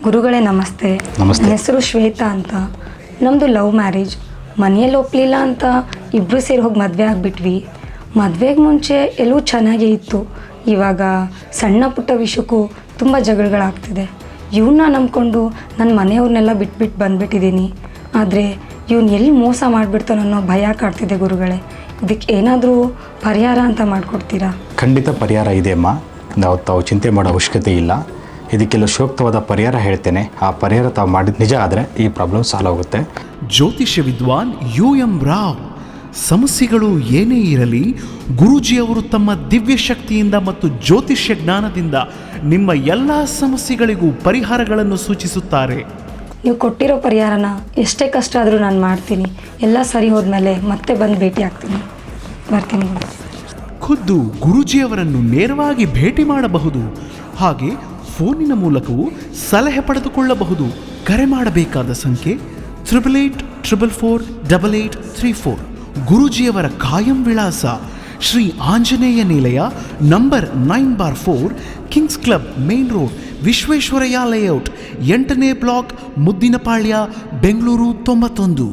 ಗುರುಗಳೇ ನಮಸ್ತೆ. ನಮಸ್ತೆ. ನನ್ನ ಹೆಸರು ಶ್ವೇತಾ ಅಂತ. ನಮ್ಮದು ಲವ್ ಮ್ಯಾರೇಜ್. ಮನೆಯಲ್ಲಿ ಒಪ್ಪಲಿಲ್ಲ ಅಂತ ಇಬ್ಬರು ಸೇರಿ ಹೋಗಿ ಮದುವೆ ಆಗಿಬಿಟ್ವಿ. ಮದುವೆಗೆ ಮುಂಚೆ ಎಲ್ಲವೂ ಚೆನ್ನಾಗೇ ಇತ್ತು. ಇವಾಗ ಸಣ್ಣ ಪುಟ್ಟ ವಿಷಯಕ್ಕೂ ತುಂಬ ಜಗಳಗಳಾಗ್ತಿದೆ. ಇವನ್ನ ನಂಬ್ಕೊಂಡು ನನ್ನ ಮನೆಯವ್ರನ್ನೆಲ್ಲ ಬಿಟ್ಬಿಟ್ಟು ಬಂದುಬಿಟ್ಟಿದ್ದೀನಿ. ಆದರೆ ಇವನು ಎಲ್ಲಿ ಮೋಸ ಮಾಡಿಬಿಡ್ತಾನೋ ಅನ್ನೋ ಭಯ ಕಾಡ್ತಿದೆ ಗುರುಗಳೇ. ಇದಕ್ಕೆ ಏನಾದರೂ ಪರಿಹಾರ ಅಂತ ಮಾಡಿಕೊಡ್ತೀರಾ? ಖಂಡಿತ ಪರಿಹಾರ ಇದೆ ಅಮ್ಮ. ತಾವು ಚಿಂತೆ ಮಾಡೋ ಅವಶ್ಯಕತೆ ಇಲ್ಲ. ಇದಕ್ಕೆಲ್ಲ ಸೂಕ್ತವಾದ ಪರಿಹಾರ ಹೇಳ್ತೇನೆ. ಆ ಪರಿಹಾರ ತಾವು ಮಾಡಿದ ನಿಜ ಆದರೆ ಈ ಪ್ರಾಬ್ಲಮ್ ಸಾಲ್ವ್ ಆಗುತ್ತೆ. ಜ್ಯೋತಿಷ್ಯ ವಿದ್ವಾನ್ UM ರಾವ್. ಸಮಸ್ಯೆಗಳು ಏನೇ ಇರಲಿ, ಗುರೂಜಿಯವರು ತಮ್ಮ ದಿವ್ಯ ಶಕ್ತಿಯಿಂದ ಮತ್ತು ಜ್ಯೋತಿಷ್ಯ ಜ್ಞಾನದಿಂದ ನಿಮ್ಮ ಎಲ್ಲ ಸಮಸ್ಯೆಗಳಿಗೂ ಪರಿಹಾರಗಳನ್ನು ಸೂಚಿಸುತ್ತಾರೆ. ನೀವು ಕೊಟ್ಟಿರೋ ಪರಿಹಾರನ ಎಷ್ಟೇ ಕಷ್ಟ ಆದರೂ ನಾನು ಮಾಡ್ತೀನಿ. ಎಲ್ಲ ಸರಿ ಹೋದ್ಮೇಲೆ ಮತ್ತೆ ಬಂದು ಭೇಟಿ ಆಗ್ತೀನಿ. ಬರ್ತೀನಿ. ಖುದ್ದು ಗುರೂಜಿಯವರನ್ನು ನೇರವಾಗಿ ಭೇಟಿ ಮಾಡಬಹುದು. ಹಾಗೆ ಫೋನಿನ ಮೂಲಕವೂ ಸಲಹೆ ಪಡೆದುಕೊಳ್ಳಬಹುದು. ಕರೆ ಮಾಡಬೇಕಾದ ಸಂಖ್ಯೆ 8844488834. ಗುರೂಜಿಯವರ ಕಾಯಂ ವಿಳಾಸ Shri Anjaneya Nilaya, number 9/4, kings club main road, Visvesvaraya layout, 8ನೇ ಬ್ಲಾಕ್, ಮುದ್ದಿನಪಾಳ್ಯ, ಬೆಂಗಳೂರು 91.